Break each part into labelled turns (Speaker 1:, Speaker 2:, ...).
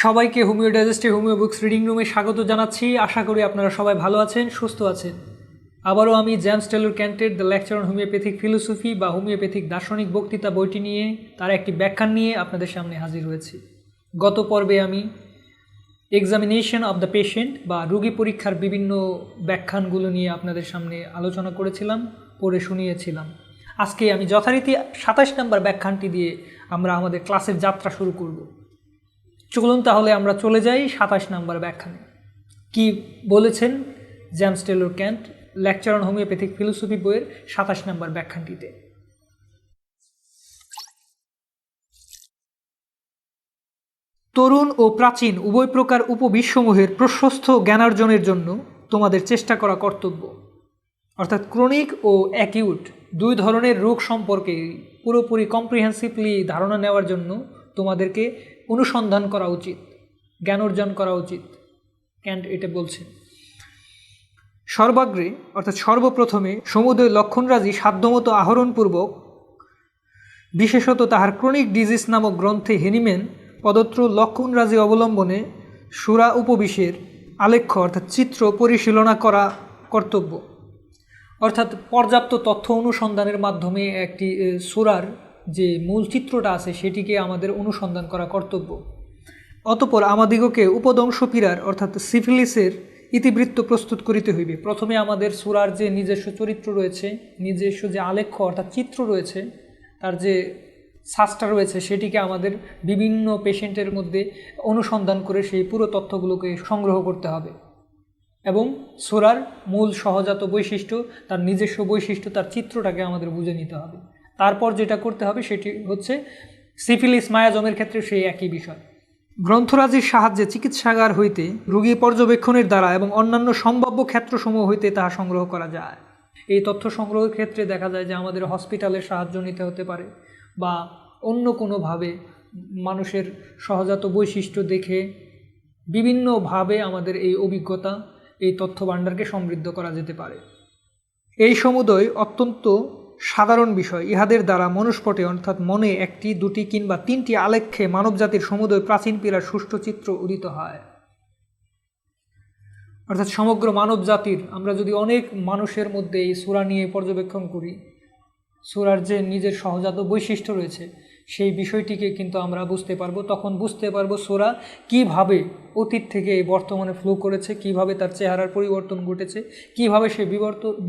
Speaker 1: সবাইকে homeo ডাইজেস্টে homeo books reading রুমে স্বাগত জানাচ্ছি। আশা করি আপনারা সবাই ভালো আছেন, সুস্থ আছেন। আবারও আমি জেমস টেলর ক্যান্টের the lecture on homeopathic philosophy বা হোমিওপ্যাথিক দার্শনিক বক্তৃতা বইটি নিয়ে তার একটি ব্যাখ্যান নিয়ে আপনাদের সামনে হাজির হয়েছি। গত পর্বে আমি এক্সামিনেশন অব দ্য পেশেন্ট বা রোগী পরীক্ষার বিভিন্ন ব্যাখ্যানগুলো নিয়ে আপনাদের সামনে আলোচনা করেছিলাম, পড়ে শুনিয়েছিলাম। আজকে আমি যথারীতি 27 নম্বর ব্যাখ্যানটি দিয়ে আমরা আমাদের ক্লাসের যাত্রা শুরু করব। চলুন তাহলে আমরা চলে যাই 27 নম্বর ব্যাখ্যানে। কি বলেছেন James Taylor can't lecture on homeopathic philosophy বইয়ের 27 নম্বর ব্যাখ্যানটিতে? তরুণ ও প্রাচীন উভয় প্রকার উপবিশ্বসমূহের প্রশস্ত জ্ঞানার্জনের জন্য তোমাদের চেষ্টা করা কর্তব্য। অর্থাৎ ক্রনিক ও অ্যাকিউট দুই ধরনের রোগ সম্পর্কে পুরোপুরি কম্প্রিহেন্সিভলি ধারণা নেওয়ার জন্য তোমাদেরকে অনুসন্ধান করা উচিত, জ্ঞান অর্জন করা উচিত। ক্যান্ট এটা বলছেন। সর্বাগ্রে অর্থাৎ সর্বপ্রথমে সমুদয় লক্ষণরাজি সাধ্যমতো আহরণপূর্বক, বিশেষত তাহার ক্রনিক ডিজিজ নামক গ্রন্থে হেনিম্যান প্রদত্ত লক্ষণরাজি অবলম্বনে সুরা উপবিশের আলেখ্য অর্থাৎ চিত্র পরিশীলনা করা কর্তব্য। অর্থাৎ পর্যাপ্ত তথ্য অনুসন্ধানের মাধ্যমে একটি সূরার যে মূল চিত্রটা আছে সেটিকে আমাদের অনুসন্ধান করা কর্তব্য। অতঃপর আমাদিগকে উপদংশ পীড়ার অর্থাৎ সিফিলিসের ইতিবৃত্ত প্রস্তুত করিতে হইবে। প্রথমে আমাদের সূরার যে নিজস্ব চরিত্র রয়েছে, নিজস্ব যে আলেখ্য অর্থাৎ চিত্র রয়েছে, তার যে শ্বাসটা রয়েছে সেটিকে আমাদের বিভিন্ন পেশেন্টের মধ্যে অনুসন্ধান করে সেই পুরো তথ্যগুলোকে সংগ্রহ করতে হবে এবং সূরার মূল সহজাত বৈশিষ্ট্য, তার নিজস্ব বৈশিষ্ট্য, তার চিত্রটাকে আমাদের বুঝে নিতে হবে। তারপর যেটা করতে হবে সেটি হচ্ছে সিফিলিস মায়াজমের ক্ষেত্রে সেই একই বিষয়। গ্রন্থরাজির সাহায্যে চিকিৎসাগার হইতে রোগী পর্যবেক্ষণের দ্বারা এবং অন্যান্য সম্ভাব্য ক্ষেত্রসমূহ হইতে তাহা সংগ্রহ করা যায়। এই তথ্য সংগ্রহের ক্ষেত্রে দেখা যায় যে আমাদের হসপিটালের সাহায্য নিতে হতে পারে বা অন্য কোনোভাবে মানুষের সহজাত বৈশিষ্ট্য দেখে বিভিন্নভাবে আমাদের এই অভিজ্ঞতা, এই তথ্য ভাণ্ডারকে সমৃদ্ধ করা যেতে পারে। এই সমুদয় অত্যন্ত সাধারণ বিষয়। ইহাদের দ্বারা মনুষ্পটে অর্থাৎ মনে একটি, দুটি কিংবা তিনটি আলেখ্যে মানবজাতির সমুদয় প্রাচীন পীড়ার সুষ্ঠু চিত্র উদিত হয়। অর্থাৎ সমগ্র মানব জাতির, আমরা যদি অনেক মানুষের মধ্যে এই সূরা নিয়ে পর্যবেক্ষণ করি, সূরার যে নিজের সহজাত বৈশিষ্ট্য রয়েছে সেই বিষয়টিকে কিন্তু আমরা বুঝতে পারবো। তখন বুঝতে পারবো সূরা কিভাবে অতীত থেকে বর্তমানে ফ্লো করেছে, কিভাবে তার চেহারার পরিবর্তন ঘটেছে, কিভাবে সে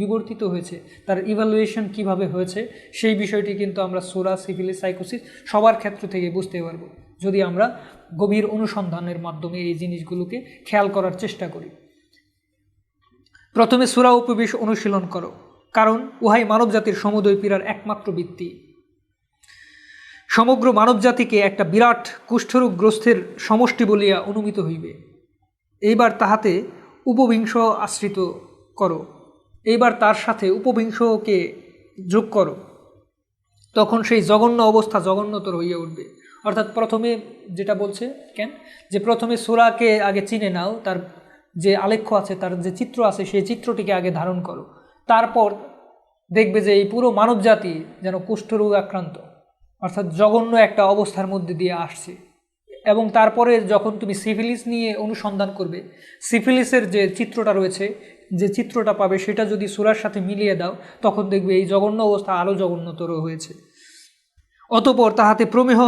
Speaker 1: বিবর্তিত হয়েছে, তার ইভ্যালুয়েশন কিভাবে হয়েছে, সেই বিষয়টি কিন্তু আমরা সূরা, সিফিলিস, সাইকোসিস সবার ক্ষেত্র থেকে বুঝতে পারবো যদি আমরা গভীর অনুসন্ধানের মাধ্যমে এই জিনিসগুলোকে খেয়াল করার চেষ্টা করি। প্রথমে সূরা উপবিশ অনুশীলন করো, কারণ উহাই মানবজাতির সমুদয় পীড়ার একমাত্র ভিত্তি। সমগ্র মানবজাতিকে একটা বিরাট কুষ্ঠরোগগ্রস্তের সমষ্টি বলিয়া অনুমিত হইবে। এইবার তাহাতে উপবিংশ আশ্রিত করো, এইবার তার সাথে উপবিংশকে যোগ করো, তখন সেই জঘন্য অবস্থা জঘন্যতর হইয়া উঠবে। অর্থাৎ প্রথমে যেটা বলছে কেন, যে প্রথমে সূরাকে আগে চিনে নাও, তার যে আলেখ্য আছে, তার যে চিত্র আছে, সেই চিত্রটিকে আগে ধারণ করো। তারপর দেখবে যে এই পুরো মানবজাতি যেন কুষ্ঠরোগ আক্রান্ত, অর্থাৎ জঘন্য একটা অবস্থার মধ্যে দিয়ে আসছে। এবং তারপরে যখন তুমি সিফিলিস নিয়ে অনুসন্ধান করবে, সিফিলিসের যে চিত্রটা রয়েছে, যে চিত্রটা পাবে, সেটা যদি সূরার সাথে মিলিয়ে দাও, তখন দেখবে এই জঘন্য অবস্থা আরও জঘন্যতর হয়েছে। অতঃপর তাহাতে প্রমেহ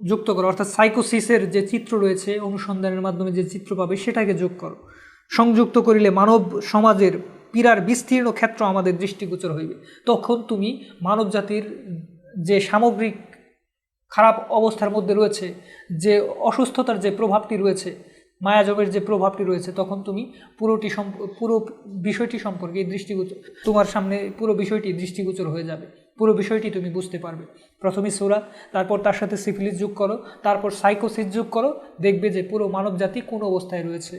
Speaker 1: যুক্ত করো, অর্থাৎ সাইকোসিসের যে চিত্র রয়েছে, অনুসন্ধানের মাধ্যমে যে চিত্র পাবে সেটাকে যোগ করো। সংযুক্ত করিলে মানব সমাজের পীড়ার বিস্তীর্ণ ক্ষেত্র আমাদের দৃষ্টিগোচর হইবে। তখন তুমি মানব জাতির যে সামগ্রিক খারাপ অবস্থার মধ্যে রয়েছে, যে অসুস্থতার যে প্রভাবটি রয়েছে, মায়াজমের যে প্রভাবটি রয়েছে, তখন তুমি পুরো বিষয়টি সম্পর্কে দৃষ্টিগোচর, তোমার সামনে পুরো বিষয়টি দৃষ্টিগোচর হয়ে যাবে, পুরো বিষয়টি তুমি বুঝতে পারবে। প্রথমে সূরা, তারপর তার সাথে সিফিলিস যোগ করো, তারপর সাইকোসিস যোগ করো, দেখবে যে পুরো মানব জাতি কোন অবস্থায় রয়েছে।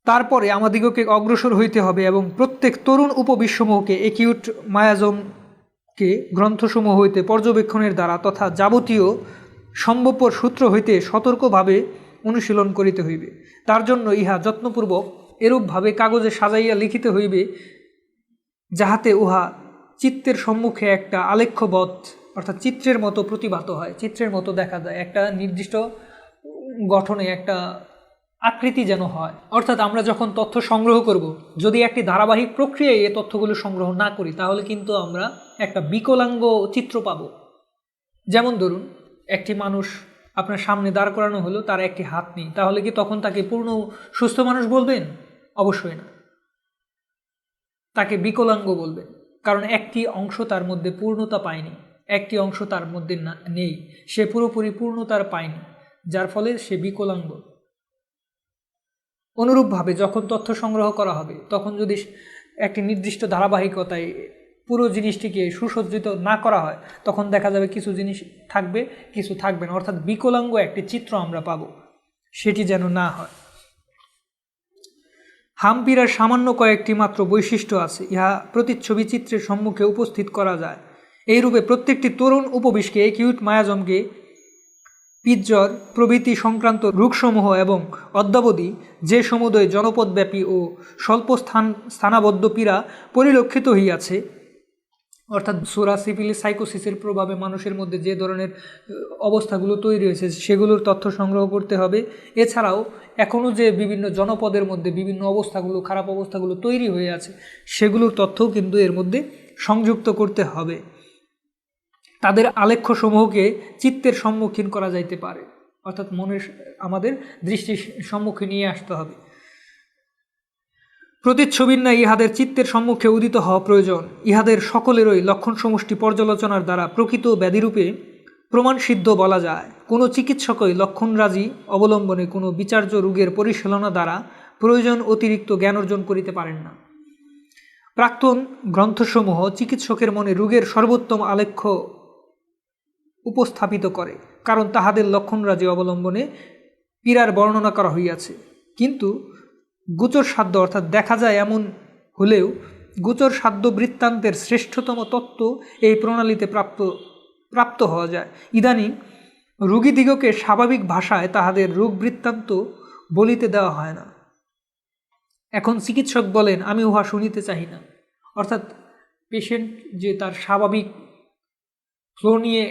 Speaker 1: তারপরে আমাদিগকে অগ্রসর হইতে হবে এবং প্রত্যেক তরুণ উপবিশ্বসমূহকে একিউট মায়াজমকে গ্রন্থসমূহ হইতে পর্যবেক্ষণের দ্বারা তথা যাবতীয় সম্ভবপর সূত্র হইতে সতর্কভাবে অনুশীলন করিতে হইবে। তার জন্য ইহা যত্নপূর্বক এরূপভাবে কাগজে সাজাইয়া লিখিতে হইবে যাহাতে উহা চিত্তের সম্মুখে একটা আলেখ্যবৎ অর্থাৎ চিত্রের মতো প্রতিভাত হয়, চিত্রের মতো দেখা যায়, একটা নির্দিষ্ট গঠনে একটা আকৃতি যেন হয়। অর্থাৎ আমরা যখন তথ্য সংগ্রহ করব, যদি একটি ধারাবাহিক প্রক্রিয়ায় এই তথ্যগুলো সংগ্রহ না করি, তাহলে কিন্তু আমরা একটা বিকলাঙ্গ চিত্র পাব। যেমন ধরুন, একটি মানুষ আপনার সামনে দাঁড় করানো হলো, তার একটি হাত নেই, তাহলে কি তখন তাকে পূর্ণ সুস্থ মানুষ বলবেন? অবশ্যই না, তাকে বিকলাঙ্গ বলবেন। কারণ একটি অংশ তার মধ্যে পূর্ণতা পায়নি, একটি অংশ তার মধ্যে নেই, সে পুরোপুরি পূর্ণতার পায়নি, যার ফলে সে বিকলাঙ্গ। অনুরূপভাবে যখন তথ্য সংগ্রহ করা হবে, তখন যদি একটি নির্দিষ্ট ধারাবাহিকতায় পুরো জিনিসটিকে সুসজ্জিত না করা হয়, তখন দেখা যাবে কিছু জিনিস থাকবে, কিছু থাকবে না, অর্থাৎ বিকলাঙ্গ একটি চিত্র আমরা পাব। সেটি যেন না হয়। হাম্পিরার সামান্য কয়েকটি মাত্র বৈশিষ্ট্য আছে, ইহা প্রতিচ্ছবি চিত্রের সম্মুখে উপস্থিত করা যায়। এইরূপে প্রত্যেকটি তরুণ উপবিষ্কে একিউট মায়াজমকে পিৎজর প্রভৃতি সংক্রান্ত রোগসমূহ এবং অদ্যাবধি যে সমুদয় জনপদব্যাপী ও স্বল্প স্থানাবদ্ধ পীড়া পরিলক্ষিত হইয়াছে, অর্থাৎ সোরা সিফিলিস সাইকোসিসের প্রভাবে মানুষের মধ্যে যে ধরনের অবস্থাগুলো তৈরি হয়েছে সেগুলোর তথ্য সংগ্রহ করতে হবে। এছাড়াও এখনও যে বিভিন্ন জনপদের মধ্যে বিভিন্ন অবস্থাগুলো, খারাপ অবস্থাগুলো তৈরি হয়ে আছে, সেগুলোর তথ্যও কিন্তু এর মধ্যে সংযুক্ত করতে হবে। তাদের আলেখ্যসমূহকে চিত্তের সম্মুখীন করা যাইতে পারে, অর্থাৎ মনের আমাদের দৃষ্টির সম্মুখে নিয়ে আসতে হবে। প্রতিচ্ছবির ন্যায় ইহাদের চিত্তের সম্মুখে উদিত হওয়া প্রয়োজন। ইহাদের সকলেরই লক্ষণ সমষ্টি পর্যালোচনার দ্বারা প্রকৃত ব্যাধিরূপে প্রমাণসিদ্ধ বলা যায়। কোনো চিকিৎসকই লক্ষণরাজি অবলম্বনে কোনো বিচার্য রোগের পরিচালনা দ্বারা প্রয়োজন অতিরিক্ত জ্ঞান অর্জন করিতে পারেন না। প্রাক্তন গ্রন্থসমূহ চিকিৎসকের মনে রোগের সর্বোত্তম আলেখ্য উপস্থাপিত করে, কারণ তাহাদের লক্ষণরাজি অবলম্বনে পীড়ার বর্ণনা করা হইয়াছে। কিন্তু গোচর সাধ্য, অর্থাৎ দেখা যায় এমন হলেও গোচর সাধ্য বৃত্তান্তের শ্রেষ্ঠতম তত্ত্ব এই প্রণালীতে প্রাপ্ত হওয়া যায়। ইদানীং রোগীদিগকে স্বাভাবিক ভাষায় তাহাদের রোগ বৃত্তান্ত বলিতে দেওয়া হয় না। এখন চিকিৎসক বলেন, আমি উহা শুনিতে চাহি না। অর্থাৎ পেশেন্ট যে তার স্বাভাবিক ফ্লো নিয়ে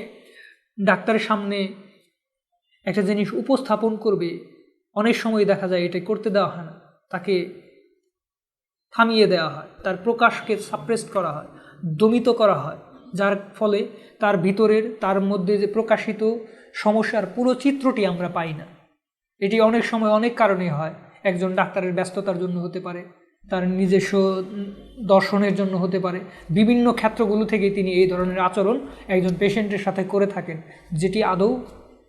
Speaker 1: ডাক্তারের সামনে একটা জিনিস উপস্থাপন করবে, অনেক সময় দেখা যায় এটা করতে দেওয়া হয় না, তাকে থামিয়ে দেওয়া হয়, তার প্রকাশকে সাপ্রেসড করা হয়, দমিত করা হয়, যার ফলে তার ভিতরের, তার মধ্যে যে প্রকাশিত সমস্যার পুরো চিত্রটি আমরা পাই না। এটি অনেক সময় অনেক কারণে হয়। একজন ডাক্তারের ব্যস্ততার জন্য হতে পারে, তার নিজস্ব দর্শনের জন্য হতে পারে, বিভিন্ন ক্ষেত্রগুলো থেকে তিনি এই ধরনের আচরণ একজন পেশেন্টের সাথে করে থাকেন, যেটি আদৌ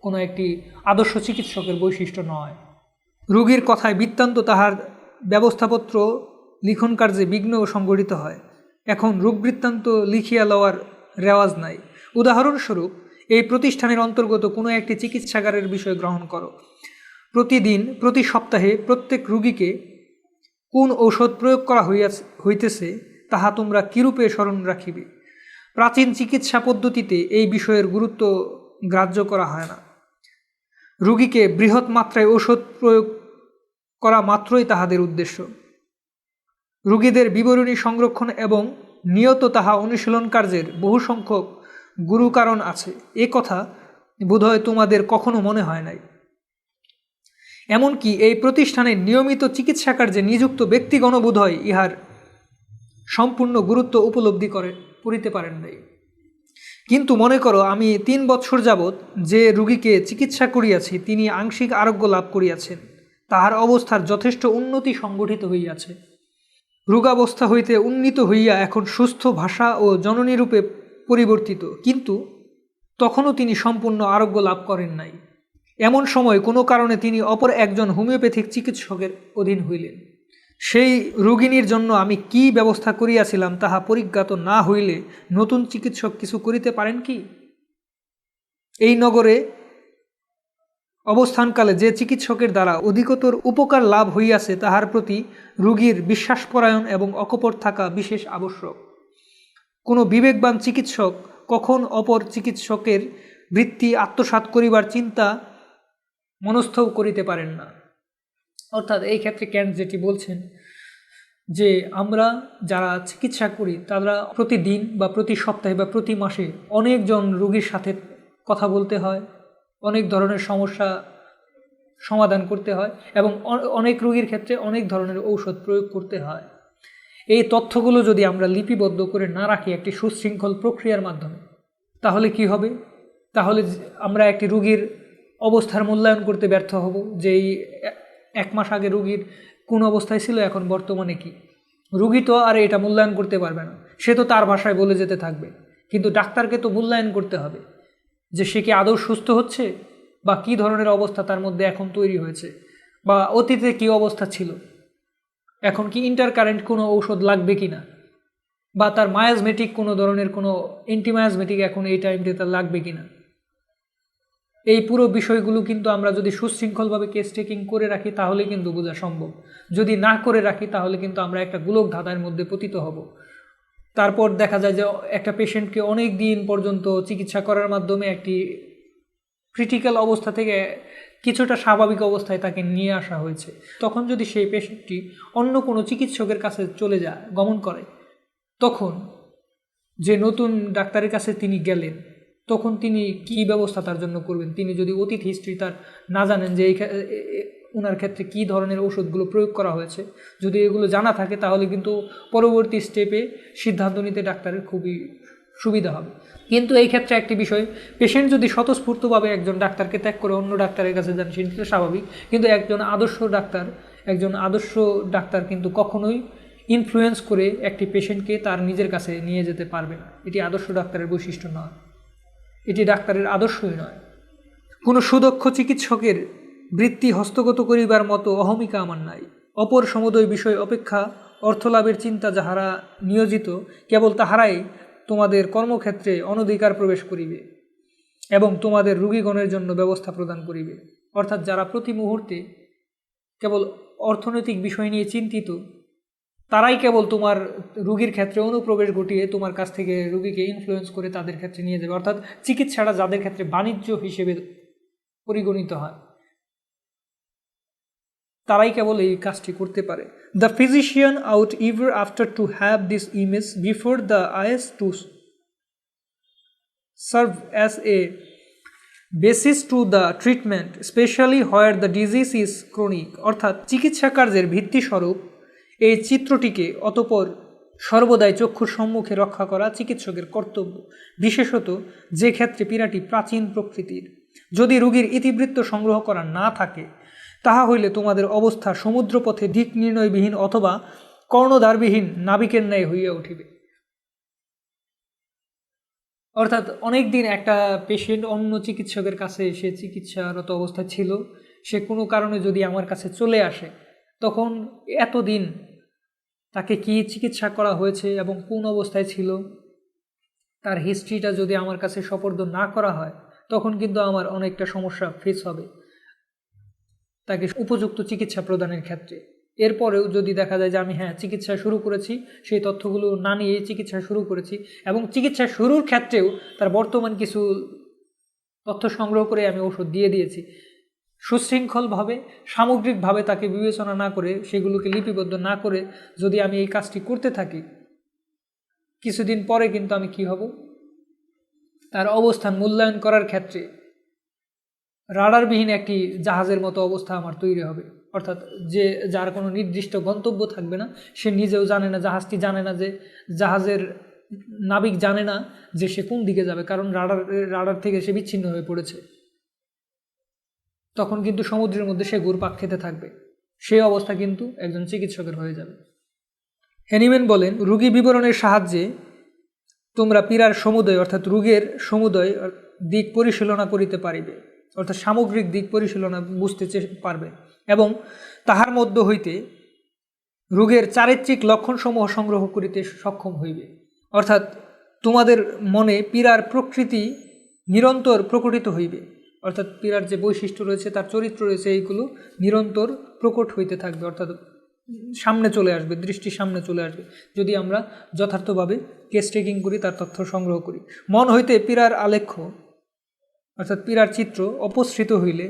Speaker 1: কোনো একটি আদর্শ চিকিৎসকের বৈশিষ্ট্য নয়। রোগীর কথায় বৃত্তান্ত তাহার ব্যবস্থাপত্র লিখন কার্যে বিঘ্ন সংঘটিত হয়। এখন রোগ বৃত্তান্ত লিখিয়া লওয়ার রেওয়াজ নাই। উদাহরণস্বরূপ, এই প্রতিষ্ঠানের অন্তর্গত কোনো একটি চিকিৎসাগারের বিষয় গ্রহণ করো। প্রতিদিন, প্রতি সপ্তাহে প্রত্যেক রোগীকে কোন ঔষধ প্রয়োগ করা হইতেছে তাহা তোমরা কিরূপে স্মরণ রাখিবে। প্রাচীন চিকিৎসা পদ্ধতিতে এই বিষয়ের গুরুত্ব গ্রাহ্য করা হয় না। রোগীকে বৃহৎ মাত্রায় ঔষধ প্রয়োগ করা মাত্রই তাহাদের উদ্দেশ্য। রোগীদের বিবরণী সংরক্ষণ এবং নিয়ত তাহা অনুশীলন কার্যের বহু সংখ্যক গুরু কারণ আছে, এ কথা বোধহয় তোমাদের কখনো মনে হয় নাই। এমনকি এই প্রতিষ্ঠানে নিয়মিত চিকিৎসা কার্যে নিযুক্ত ব্যক্তিগণ বোধহয় ইহার সম্পূর্ণ গুরুত্ব উপলব্ধি করিতে পারেন নাই। কিন্তু মনে করো, আমি 3 বৎসর যাবৎ যে রোগীকে চিকিৎসা করিয়াছি তিনি আংশিক আরোগ্য লাভ করিয়াছেন, তাহার অবস্থার যথেষ্ট উন্নতি সংঘটিত হইয়াছে। রোগাবস্থা হইতে উন্নীত হইয়া এখন সুস্থ ভাষা ও জননীরূপে পরিবর্তিত, কিন্তু তখনও তিনি সম্পূর্ণ আরোগ্য লাভ করেন নাই। এমন সময় কোনো কারণে তিনি অপর একজন হোমিওপ্যাথিক চিকিৎসকের অধীন হইলেন। সেই রোগিনীর জন্য আমি কি ব্যবস্থা করিয়াছিলাম তাহা পরিজ্ঞাত না হইলে নতুন চিকিৎসক কিছু করিতে পারেন কি? এই নগরে অবস্থানকালে যে চিকিৎসকের দ্বারা অধিকতর উপকার লাভ হইয়াছে তাহার প্রতি রোগীর বিশ্বাসপরায়ণ এবং অকপট থাকা বিশেষ আবশ্যক। কোনো বিবেকবান চিকিৎসক কখন অপর চিকিৎসকের বৃত্তি আত্মসাৎ করিবার চিন্তা মনস্থ করিতে পারেন না। অর্থাৎ এই ক্ষেত্রে ক্যান্ট যেটি বলছেন যে আমরা যারা চিকিৎসা করি তারা প্রতিদিন বা প্রতি সপ্তাহে বা প্রতি মাসে অনেকজন রোগীর সাথে কথা বলতে হয়, অনেক ধরনের সমস্যা সমাধান করতে হয় এবং অনেক রোগীর ক্ষেত্রে অনেক ধরনের ঔষধ প্রয়োগ করতে হয়। এই তথ্যগুলো যদি আমরা লিপিবদ্ধ করে না রাখি একটি সুশৃঙ্খল প্রক্রিয়ার মাধ্যমে, তাহলে কি হবে? তাহলে আমরা একটি রোগীর অবস্থার মূল্যায়ন করতে ব্যর্থ হব, যে এই 1 মাস আগে রোগীর কোন অবস্থায় ছিল, এখন বর্তমানে কি। রোগী তো আর এটা মূল্যায়ন করতে পারবে না, সে তো তার ভাষায় বলে যেতে থাকবে, কিন্তু ডাক্তারকে তো মূল্যায়ন করতে হবে যে সে কি আদৌ সুস্থ হচ্ছে, বা কি ধরনের অবস্থা তার মধ্যে এখন তৈরি হয়েছে, বা অতীতে কি অবস্থা ছিল, এখন কি ইন্টারকারেন্ট কোনো ঔষধ লাগবে কিনা, বা তার মায়াজমেটিক কোনো ধরনের কোনো অ্যান্টিমায়াজমেটিক এখন এই টাইমটা তার লাগবে কিনা। এই পুরো বিষয়গুলো কিন্তু আমরা যদি সুশৃঙ্খলভাবে কেস টেকিং করে রাখি তাহলে কিন্তু বোঝা সম্ভব। যদি না করে রাখি তাহলে কিন্তু আমরা একটা গোলক ধাঁধার মধ্যে পতিত হব। তারপর দেখা যায় যে একটা পেশেন্টকে অনেক দিন পর্যন্ত চিকিৎসা করার মাধ্যমে একটি ক্রিটিক্যাল অবস্থা থেকে কিছুটা স্বাভাবিক অবস্থায় তাকে নিয়ে আসা হয়েছে। তখন যদি সেই পেশেন্টটি অন্য কোনো চিকিৎসকের কাছে চলে যায়, গমন করে, তখন যে নতুন ডাক্তারের কাছে তিনি গেলেন, তখন তিনি কি ব্যবস্থা তার জন্য করবেন? তিনি যদি অতীত হিস্ট্রি তার না জানেন যে ওনার ক্ষেত্রে কি ধরনের ওষুধগুলো প্রয়োগ করা হয়েছে, যদি এগুলো জানা থাকে তাহলে কিন্তু পরবর্তী স্টেপে সিদ্ধান্ত নিতে ডাক্তারের খুবই সুবিধা হবে। কিন্তু এই ক্ষেত্রে একটি বিষয়, পেশেন্ট যদি স্বতঃস্ফূর্তভাবে একজন ডাক্তারকে ত্যাগ করে অন্য ডাক্তারের কাছে যান সেটা স্বাভাবিক, কিন্তু একজন আদর্শ ডাক্তার কিন্তু কখনোই ইনফ্লুয়েন্স করে একটি পেশেন্টকে তার নিজের কাছে নিয়ে যেতে পারবে না। এটি আদর্শ ডাক্তারের বৈশিষ্ট্য নয়, এটি ডাক্তারের আদর্শই নয়। কোনো সুদক্ষ চিকিৎসকের বৃত্তি হস্তগত করিবার মতো অহমিকা আমার নাই। অপর সমুদয় বিষয় অপেক্ষা অর্থলাভের চিন্তা যাহারা নিয়োজিত, কেবল তাহারাই তোমাদের কর্মক্ষেত্রে অনধিকার প্রবেশ করিবে এবং তোমাদের রোগীগণের জন্য ব্যবস্থা প্রদান করিবে। অর্থাৎ যারা প্রতি মুহূর্তে কেবল অর্থনৈতিক বিষয় নিয়ে চিন্তিত, তারাই কেবল তোমার রোগীর ক্ষেত্রে অনুপ্রবেশ ঘটিয়ে তোমার কাছ থেকে রোগীকে ইনফ্লুয়েন্স করে তাদের ক্ষেত্রে নিয়ে যাবে। অর্থাৎ চিকিৎসাটা যাদের ক্ষেত্রে বাণিজ্য হিসেবে পরিগণিত হয়, তারাই কেবল এই কাজটি করতে পারে। The physician ought ever after to have this image before the eyes to serve as a basis to the treatment, specially where the disease is chronic. অর্থাৎ চিকিৎসা কার্যের ভিত্তিস্বরূপ এই চিত্রটিকে অতঃপর সর্বদাই চক্ষুর সম্মুখে রক্ষা করা চিকিৎসকের কর্তব্য, বিশেষত যে ক্ষেত্রে পীড়াটি প্রাচীন প্রকৃতির। যদি রোগীর ইতিবৃত্ত সংগ্রহ করা না থাকে, তাহা হইলে তোমাদের অবস্থা সমুদ্রপথে দিক নির্ণয়বিহীন অথবা কর্ণধারবিহীন নাবিকের ন্যায় হইয়া উঠিবে। অর্থাৎ অনেক দিন একটা পেশেন্ট অন্য চিকিৎসকের কাছে সে চিকিৎসারত অবস্থায় ছিল, সে কোনো কারণে যদি আমার কাছে চলে আসে, তখন এতদিন তাকে কি চিকিৎসা করা হয়েছে এবং কোন অবস্থায় ছিল তার হিস্ট্রিটা যদি আমার কাছে সোপর্দ না করা হয়, তখন কিন্তু আমার অনেকটা সমস্যা ফেস হবে তাকে উপযুক্ত চিকিৎসা প্রদানের ক্ষেত্রে। এরপরেও যদি দেখা যায় যে আমি চিকিৎসা শুরু করেছি, সেই তথ্যগুলো না নিয়ে চিকিৎসা শুরু করেছি এবং চিকিৎসা শুরুর ক্ষেত্রেও তার বর্তমান কিছু তথ্য সংগ্রহ করে আমি ওষুধ দিয়ে দিয়েছি, সুশৃঙ্খলভাবে সামগ্রিকভাবে তাকে বিবেচনা না করে, সেগুলোকে লিপিবদ্ধ না করে যদি আমি এই কাজটি করতে থাকি, কিছুদিন পরে কিন্তু আমি কি হব, তার অবস্থান মূল্যায়ন করার ক্ষেত্রে রাডারবিহীন একটি জাহাজের মতো অবস্থা আমার তৈরি হবে। অর্থাৎ যার কোনো নির্দিষ্ট গন্তব্য থাকবে না, সে নিজেও জানে না, জাহাজটি জানে না, যে জাহাজের নাবিক জানে না যে সে কোন দিকে যাবে, কারণ রাডার থেকে সে বিচ্ছিন্ন হয়ে পড়েছে। তখন কিন্তু সমুদ্রের মধ্যে সে ঘুরপাক খেতে থাকবে। সেই অবস্থা কিন্তু একজন চিকিৎসকের হয়ে যাবে। হ্যানিম্যান বলেন, রোগী বিবরণের সাহায্যে তোমরা পীড়ার সমুদয় অর্থাৎ রোগের সমুদয় দিক পরিশীলনা করিতে পারিবে, অর্থাৎ সামগ্রিক দিক পরিশীলনা বুঝতে পারবে এবং তাহার মধ্য হইতে রোগের চারিত্রিক লক্ষণসমূহ সংগ্রহ করিতে সক্ষম হইবে। অর্থাৎ তোমাদের মনে পীড়ার প্রকৃতি নিরন্তর প্রকটিত হইবে, অর্থাৎ পীড়ার যে বৈশিষ্ট্য রয়েছে, তার চরিত্র রয়েছে, এইগুলো নিরন্তর প্রকট হইতে থাকবে, অর্থাৎ সামনে চলে আসবে, দৃষ্টির সামনে চলে আসবে যদি আমরা যথার্থভাবে কেস টেকিং করি, তার তথ্য সংগ্রহ করি। মন হইতে পীড়ার আলেখ্য অর্থাৎ পীড়ার চিত্র অপসৃত হইলে,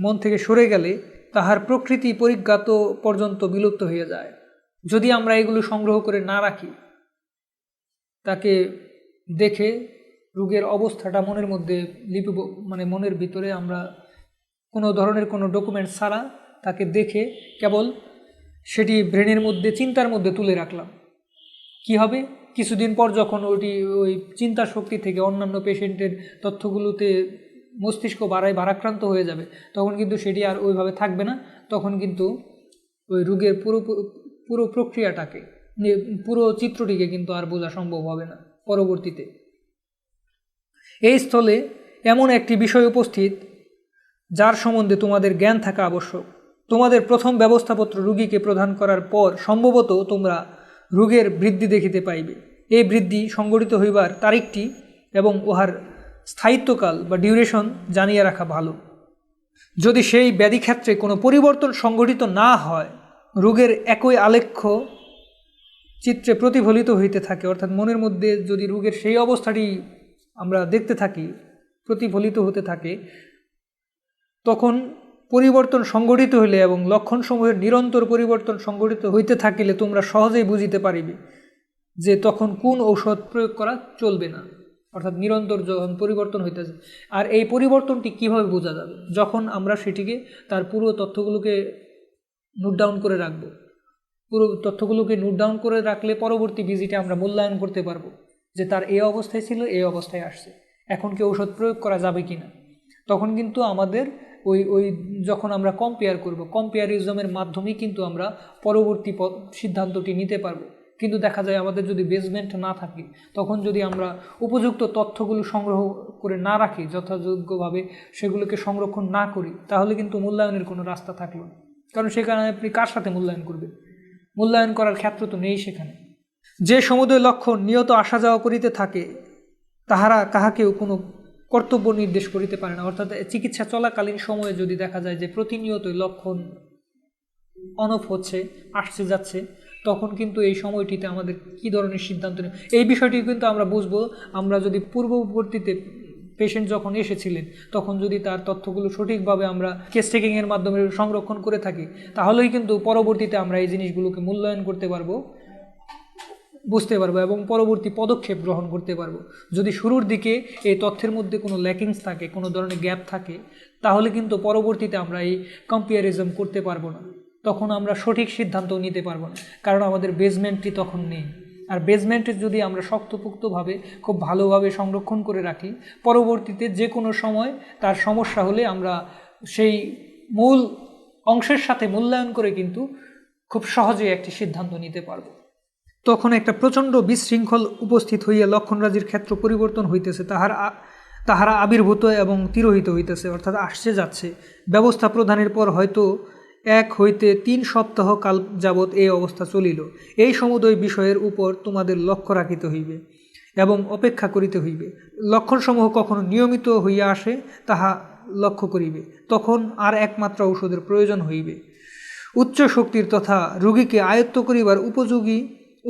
Speaker 1: মন থেকে সরে গেলে তাহার প্রকৃতি পরিজ্ঞাত পর্যন্ত বিলুপ্ত হয়ে যায়। যদি আমরা এগুলো সংগ্রহ করে না রাখি, তাকে দেখে রোগের অবস্থাটা মনের মধ্যে মনের ভিতরে আমরা কোনো ধরনের কোনো ডকুমেন্টস ছাড়া তাকে দেখে কেবল সেটি ব্রেনের মধ্যে চিন্তার মধ্যে তুলে রাখলাম, কি হবে? কিছুদিন পর যখন ওই চিন্তার শক্তি থেকে অন্যান্য পেশেন্টের তথ্যগুলোতে মস্তিষ্ক ভারাক্রান্ত হয়ে যাবে, তখন কিন্তু সেটি আর ওইভাবে থাকবে না। তখন কিন্তু ওই রোগের পুরো প্রক্রিয়াটাকে, পুরো চিত্রটিকে কিন্তু আর বোঝা সম্ভব হবে না পরবর্তীতে। এই স্থলে এমন একটি বিষয় উপস্থিত যার সম্বন্ধে তোমাদের জ্ঞান থাকা আবশ্যক। তোমাদের প্রথম ব্যবস্থাপত্র রোগীকে প্রদান করার পর সম্ভবত তোমরা রোগের বৃদ্ধি দেখিতে পাইবে। এই বৃদ্ধি সংঘটিত হইবার তারিখটি এবং উহার স্থায়িত্বকাল বা ডিউরেশন জানিয়া রাখা ভালো। যদি সেই ব্যাধি ক্ষেত্রে কোনো পরিবর্তন সংঘটিত না হয়, রোগের একই আলেখ্য চিত্রে প্রতিফলিত হইতে থাকে, অর্থাৎ মনের মধ্যে যদি রোগের সেই অবস্থাটি আমরা দেখতে থাকি, প্রতিফলিত হতে থাকে, তখন পরিবর্তন সংঘটিত হইলে এবং লক্ষণসমূহের নিরন্তর পরিবর্তন সংঘটিত হইতে থাকিলে তোমরা সহজেই বুঝিতে পারিবে যে তখন কোন ঔষধ প্রয়োগ করা চলবে না। অর্থাৎ নিরন্তর যখন পরিবর্তন হইতেছে। আর এই পরিবর্তনটি কিভাবে বোঝা যাবে? যখন আমরা সেটিকে তার পুরো তথ্যগুলোকে নোট ডাউন করে রাখব। পুরো তথ্যগুলোকে নোট ডাউন করে রাখলে পরবর্তী ভিজিটে আমরা মূল্যায়ন করতে পারবো যে তার এই অবস্থায় ছিল, এই অবস্থায় আসছে, এখন কি ঔষধ প্রয়োগ করা যাবে কিনা। তখন কিন্তু আমাদের ওই যখন আমরা কম্পেয়ার করব, কম্পেয়ারিজমের মাধ্যমেই কিন্তু আমরা পরবর্তী সিদ্ধান্তটি নিতে পারবো। কিন্তু দেখা যায় আমাদের যদি বেসমেন্ট না থাকে, তখন যদি আমরা উপযুক্ত তথ্যগুলো সংগ্রহ করে না রাখি, যথাযোগ্যভাবে সেগুলোকে সংরক্ষণ না করি, তাহলে কিন্তু মূল্যায়নের কোনো রাস্তা থাকলো না। কারণ সেখানে আপনি কার সাথে মূল্যায়ন করবেন? মূল্যায়ন করার ক্ষেত্র তো নেই সেখানে। যে সমুদয় লক্ষণ নিয়ত আসা যাওয়া করিতে থাকে, তাহারা কাহাকেও কোনো কর্তব্য নির্দেশ করিতে পারে না। অর্থাৎ চিকিৎসা চলাকালীন সময়ে যদি দেখা যায় যে প্রতিনিয়তই লক্ষণ অনফ হচ্ছে, আসছে যাচ্ছে, তখন কিন্তু এই সময়টিতে আমাদের কি ধরনের সিদ্ধান্ত নেব, এই বিষয়টি কিন্তু আমরা বুঝবো। আমরা যদি পূর্ববর্তীতে পেশেন্ট যখন এসেছিলেন তখন যদি তার তথ্যগুলো সঠিকভাবে আমরা কেস টেকিংয়ের মাধ্যমে সংরক্ষণ করে থাকি, তাহলেই কিন্তু পরবর্তীতে আমরা এই জিনিসগুলোকে মূল্যায়ন করতে পারবো, বুঝতে পারবো এবং পরবর্তী পদক্ষেপ গ্রহণ করতে পারবো। যদি শুরুর দিকে এই তথ্যের মধ্যে কোনো ল্যাকিংস থাকে, কোনো ধরনের গ্যাপ থাকে, তাহলে কিন্তু পরবর্তীতে আমরা এই কম্পেয়ারিজম করতে পারবো না, তখন আমরা সঠিক সিদ্ধান্ত নিতে পারবো না, কারণ আমাদের বেসমেন্টটি তখন নেই। আর বেসমেন্টে যদি আমরা শক্তপোক্তভাবে খুব ভালোভাবে সংরক্ষণ করে রাখি, পরবর্তীতে যে কোনো সময় তার সমস্যা হলে আমরা সেই মূল অংশের সাথে মূল্যায়ন করে কিন্তু খুব সহজে একটি সিদ্ধান্ত নিতে পারবো। তখন একটা প্রচণ্ড বিশৃঙ্খল উপস্থিত হইয়া লক্ষণরাজির ক্ষেত্র পরিবর্তন হইতেছে, তাহারা আবির্ভূত এবং তিরোহিত হইতেছে, অর্থাৎ আসছে যাচ্ছে। ব্যবস্থা প্রদানের পর হয়তো 1 হইতে 3 সপ্তাহ কাল যাবৎ এই অবস্থা চলিল। এই সমুদয় বিষয়ের উপর তোমাদের লক্ষ্য রাখিতে হইবে এবং অপেক্ষা করিতে হইবে। লক্ষণসমূহ কখনো নিয়মিত হইয়া আসে, তাহা লক্ষ্য করিবে, তখন আর একমাত্র ঔষধের প্রয়োজন হইবে। উচ্চ শক্তির তথা রোগীকে আয়ত্ত করিবার উপযোগী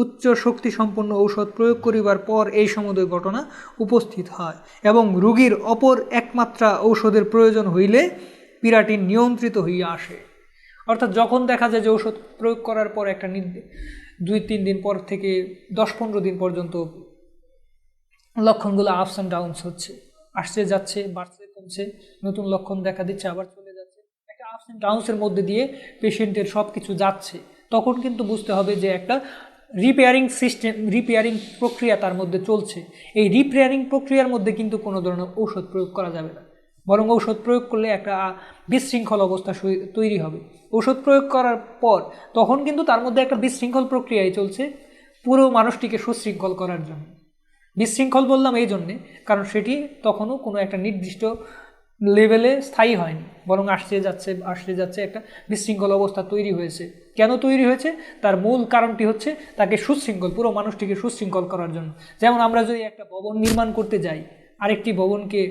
Speaker 1: উচ্চ শক্তি সম্পন্ন ঔষধ প্রয়োগ করিবার পর এই সমুদয় ঘটনা উপস্থিত হয় এবং রোগীর অপর একমাত্রা ঔষধের প্রয়োজন হইলে পীড়াটি নিয়ন্ত্রিত হইয়া আসে। অর্থাৎ যখন দেখা যায় যে ঔষধ প্রয়োগ করার পর একটা 2-3 দিন পর থেকে 10-15 দিন পর্যন্ত লক্ষণগুলো আপস অ্যান্ড ডাউনস হচ্ছে, আসছে যাচ্ছে, বাড়ছে কমছে, নতুন লক্ষণ দেখা দিচ্ছে, আবার চলে যাচ্ছে, একটা আপস অ্যান্ড ডাউনসের মধ্যে দিয়ে পেশেন্টের সব কিছু যাচ্ছে, তখন কিন্তু বুঝতে হবে যে একটা রিপেয়ারিং প্রক্রিয়া তার মধ্যে চলছে। এই রিপেয়ারিং প্রক্রিয়ার মধ্যে কিন্তু কোনো ধরনের ঔষধ প্রয়োগ করা যাবে না, বরং ঔষধ প্রয়োগ করলে একটা বিশৃঙ্খল অবস্থা তৈরি হবে। ঔষধ প্রয়োগ করার পর তখন কিন্তু তার মধ্যে একটা বিশৃঙ্খল প্রক্রিয়াই চলছে পুরো মানুষটিকে সুশৃঙ্খল করার জন্য। বিশৃঙ্খল বললাম এই জন্যে কারণ সেটি তখনও কোনো একটা নির্দিষ্ট লেভেলে স্থায়ী হয়নি, বরং আসতে যাচ্ছে একটা বিশৃঙ্খল অবস্থা তৈরি হয়েছে। কেন তৈরি হয়েছে? তার মূল কারণটি হচ্ছে তাকে সুশৃঙ্খল, পুরো মানুষটিকে সুশৃঙ্খল করার জন্য। যেমন আমরা যদি একটা ভবন নির্মাণ করতে যাই, আরেকটি ভবনকে,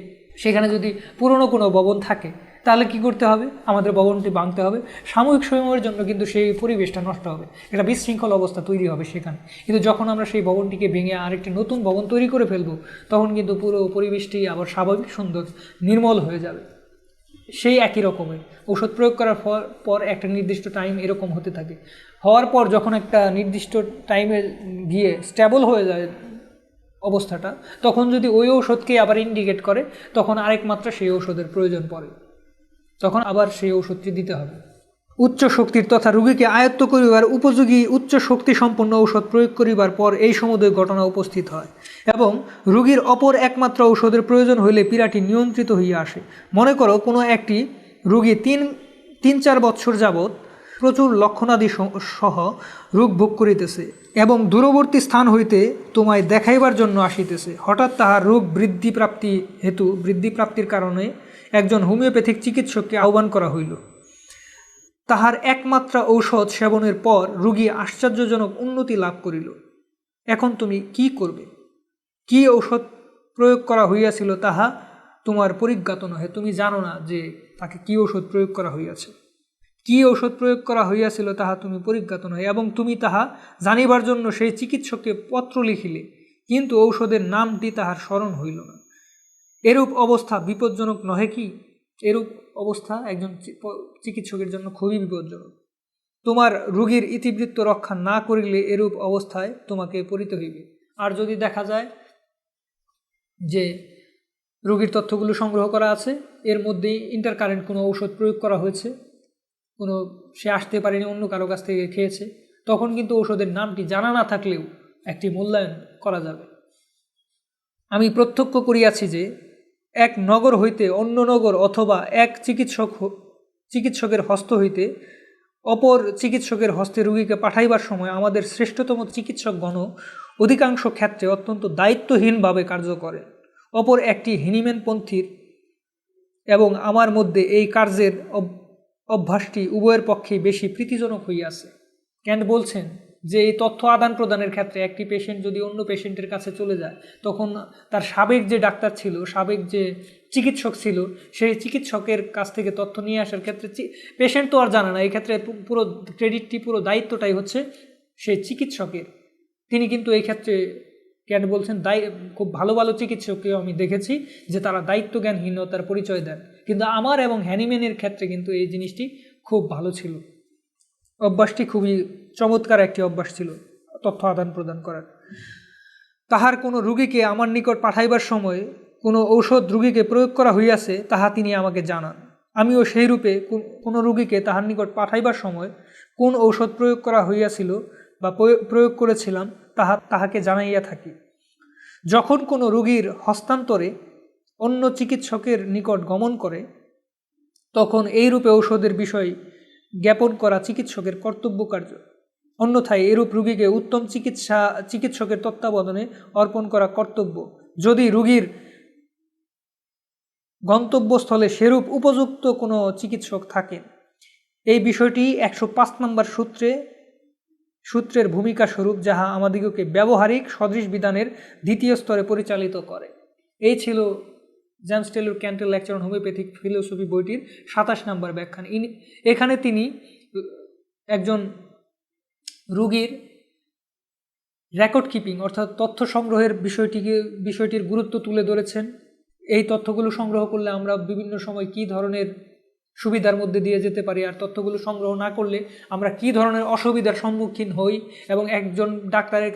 Speaker 1: সেখানে যদি পুরনো কোনো ভবন থাকে, তাহলে কি করতে হবে? আমাদের ভবনটি ভাঙতে হবে। সাময়িক সময়ের জন্য কিন্তু সেই পরিবেশটা নষ্ট হবে, একটা বিশৃঙ্খল অবস্থা তৈরি হবে সেখানে। কিন্তু যখন আমরা সেই ভবনটিকে ভেঙে আরেকটি নতুন ভবন তৈরি করে ফেলবো, তখন কিন্তু পুরো পরিবেশটি আবার স্বাভাবিক, সুন্দর, নির্মল হয়ে যাবে। সেই একই রকমের ঔষধ প্রয়োগ করার পর একটা নির্দিষ্ট টাইম এরকম হতে থাকে, হওয়ার পর যখন একটা নির্দিষ্ট টাইমে গিয়ে স্টেবল হয়ে যায় অবস্থাটা, তখন যদি ওই ঔষধকে আবার ইন্ডিকেট করে, তখন আরেক মাত্রা সেই ঔষধের প্রয়োজন পড়ে। তখন আবার সেই ঔষধটি দিতে হবে। উচ্চ শক্তির তথা রোগীকে আয়ত্ত করিবার উপযোগী উচ্চ শক্তি সম্পন্ন ঔষধ প্রয়োগ করিবার পর এই সমুদয় ঘটনা উপস্থিত হয় এবং রোগীর অপর একমাত্র ঔষধের প্রয়োজন হইলে পীড়াটি নিয়ন্ত্রিত হইয়া আসে। মনে করো কোনো একটি রোগী 3-4 বৎসর যাবৎ প্রচুর লক্ষণাদি সহ রোগ ভোগ করিতেছে এবং দূরবর্তী স্থান হইতে তোমায় দেখাইবার জন্য আসিতেছে। হঠাৎ তাহার রোগ বৃদ্ধিপ্রাপ্তির কারণে একজন হোমিওপ্যাথিক চিকিৎসককে আহ্বান করা হইল। তাহার একমাত্র ঔষধ সেবনের পর রোগী আশ্চর্যজনক উন্নতি লাভ করিল। এখন তুমি কি করবে? কি ঔষধ প্রয়োগ করা হইয়াছিল তাহা তোমার পরিজ্ঞাত নহে। তুমি জানো না যে তাকে কি ঔষধ প্রয়োগ করা হইয়াছে। কি ঔষধ প্রয়োগ করা হইয়াছিল তাহা তুমি পরিজ্ঞাত নহে এবং তুমি তাহা জানিবার জন্য সেই চিকিৎসককে পত্র লিখিলে, কিন্তু ঔষধের নামটি তাহার স্মরণ হইল না। এরূপ অবস্থা বিপজ্জনক নহে কি? এরূপ অবস্থা একজন চিকিৎসকের জন্য খুবই বিপজ্জনক। তোমার রোগীর ইতিবৃত্ত রক্ষা না করিলে এরূপ অবস্থায় তোমাকে পড়িতে হইবে। আর যদি দেখা যায় যে রোগীর তথ্যগুলো সংগ্রহ করা আছে, এর মধ্যেই ইন্টারকারেন্ট কোনো ঔষধ প্রয়োগ করা হয়েছে, সে আসতে পারেনি, অন্য কারো কাছ থেকে খেয়েছে, তখন কিন্তু ঔষধের নামটি জানা না থাকলেও একটি মূল্যায়ন করা যাবে। আমি প্রত্যক্ষ করিয়াছি যে এক নগর হইতে অন্য নগর অথবা এক চিকিৎসকের হস্ত হইতে অপর চিকিৎসকের হস্তে রোগীকে পাঠাইবার সময় আমাদের শ্রেষ্ঠতম চিকিৎসকগণ অধিকাংশ ক্ষেত্রে অত্যন্ত দায়িত্বহীনভাবে কার্য করে। অপর একটি হ্যানিম্যানপন্থীর এবং আমার মধ্যে এই কার্যের অভ্যাসটি উভয়ের পক্ষেই বেশি প্রীতিজনক হইয়াছে। ক্যান্ট বলছেন যে এই তথ্য আদান প্রদানের ক্ষেত্রে একটি পেশেন্ট যদি অন্য পেশেন্টের কাছে চলে যায়, তখন তার সাবেক যে ডাক্তার ছিল, সাবেক যে চিকিৎসক ছিল, সেই চিকিৎসকের কাছ থেকে তথ্য নিয়ে আসার ক্ষেত্রে পেশেন্ট তো আর জানে না, এই ক্ষেত্রে পুরো ক্রেডিটটি, পুরো দায়িত্বটাই হচ্ছে সেই চিকিৎসকের। তিনি কিন্তু এই ক্ষেত্রে ক্যান্ট বলছেন খুব ভালো ভালো চিকিৎসককেও আমি দেখেছি যে তারা দায়িত্বজ্ঞানহীনতার পরিচয় দেন, কিন্তু আমার এবং হ্যানিম্যানের ক্ষেত্রে কিন্তু এই জিনিসটি খুব ভালো ছিল। অভ্যাসটি খুবই চমৎকার একটি অভ্যাস ছিল তথ্য আদান প্রদান করার। তাহার কোনো রোগীকে আমার নিকট পাঠাইবার সময় কোনো ঔষধ রোগীকে প্রয়োগ করা হইয়াছে তাহা তিনি আমাকে জানান। আমিও সেই রূপে কোনো রোগীকে তাহার নিকট পাঠাইবার সময় কোন ঔষধ প্রয়োগ করা হইয়াছিল বা প্রয়োগ করেছিলাম তাহাকে জানাইয়া থাকি। যখন কোনো রোগীর হস্তান্তরে অন্য চিকিৎসকের নিকট গমন করে, তখন এই রূপে ঔষধের বিষয় জ্ঞাপন করা চিকিৎসকের কর্তব্য কার্য। অন্যথায় এরূপ রোগীকে উত্তম চিকিৎসকের তত্ত্বাবধানে অর্পণ করা কর্তব্য, যদি রোগীর গন্তব্যস্থলে সেরূপ উপযুক্ত কোনো চিকিৎসক থাকেন। এই বিষয়টি 105 নম্বর সূত্রের ভূমিকা স্বরূপ, যাহা আমাদিগকে ব্যবহারিক সদৃশ বিধানের দ্বিতীয় স্তরে পরিচালিত করে। এই ছিল জেমস টেলর ক্যান্টের লেকচার অন হোমিওপ্যাথিক ফিলোসফি বইটির 27 নম্বর ব্যাখ্যান। এখানে তিনি একজন রোগীর রেকর্ড কিপিং অর্থাৎ তথ্য সংগ্রহের বিষয়টির গুরুত্ব তুলে ধরেছেন। এই তথ্যগুলো সংগ্রহ করলে আমরা বিভিন্ন সময় কী ধরনের সুবিধার মধ্যে দিয়ে যেতে পারি, আর তথ্যগুলো সংগ্রহ না করলে আমরা কী ধরনের অসুবিধার সম্মুখীন হই, এবং একজন ডাক্তারের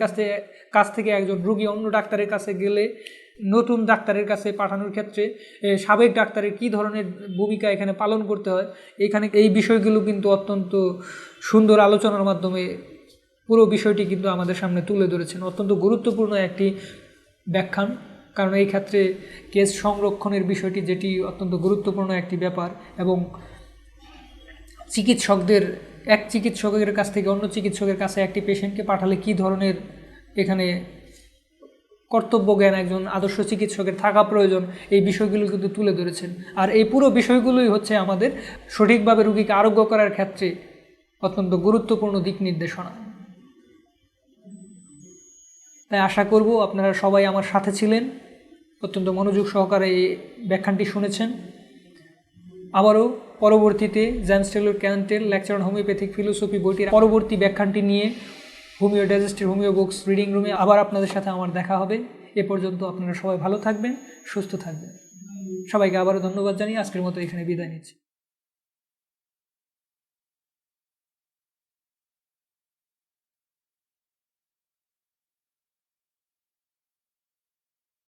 Speaker 1: কাছ থেকে একজন রোগী অন্য ডাক্তারের কাছে গেলে নতুন ডাক্তারের কাছে পাঠানোর ক্ষেত্রে সাবেক ডাক্তারের কী ধরনের ভূমিকা এখানে পালন করতে হয়, এখানে এই বিষয়গুলো কিন্তু অত্যন্ত সুন্দর আলোচনার মাধ্যমে পুরো বিষয়টি কিন্তু আমাদের সামনে তুলে ধরেছেন। অত্যন্ত গুরুত্বপূর্ণ একটি ব্যাখ্যান, কারণ এই ক্ষেত্রে কেস সংরক্ষণের বিষয়টি যেটি অত্যন্ত গুরুত্বপূর্ণ একটি ব্যাপার, এবং এক চিকিৎসকের কাছ থেকে অন্য চিকিৎসকের কাছে একটি পেশেন্টকে পাঠালে কী ধরনের এখানে কর্তব্য জ্ঞান একজন আদর্শ চিকিৎসকের থাকা প্রয়োজন, এই বিষয়গুলো কিন্তু তুলে ধরেছেন। আর এই পুরো বিষয়গুলোই হচ্ছে আমাদের সঠিকভাবে রোগীকে আরোগ্য করার ক্ষেত্রে অত্যন্ত গুরুত্বপূর্ণ দিক নির্দেশনা। তাই আশা করব আপনারা সবাই আমার সাথে ছিলেন, অত্যন্ত মনোযোগ সহকারে এই ব্যাখ্যানটি শুনেছেন। আবারও পরবর্তীতে জেমস টেলর ক্যান্টের লেকচার অন হোমিওপ্যাথিক ফিলোসফি বইটির পরবর্তী ব্যাখ্যানটি নিয়ে হোমিও ডাইজেস্টের হোমিও বুকস রিডিং রুমে আবার আপনাদের সাথে আমার দেখা হবে। এ পর্যন্ত আপনারা সবাই ভালো থাকবেন, সুস্থ থাকবেন। সবাইকে আবারও ধন্যবাদ জানিয়ে আজকের মতো এখানে বিদায় নিচ্ছি।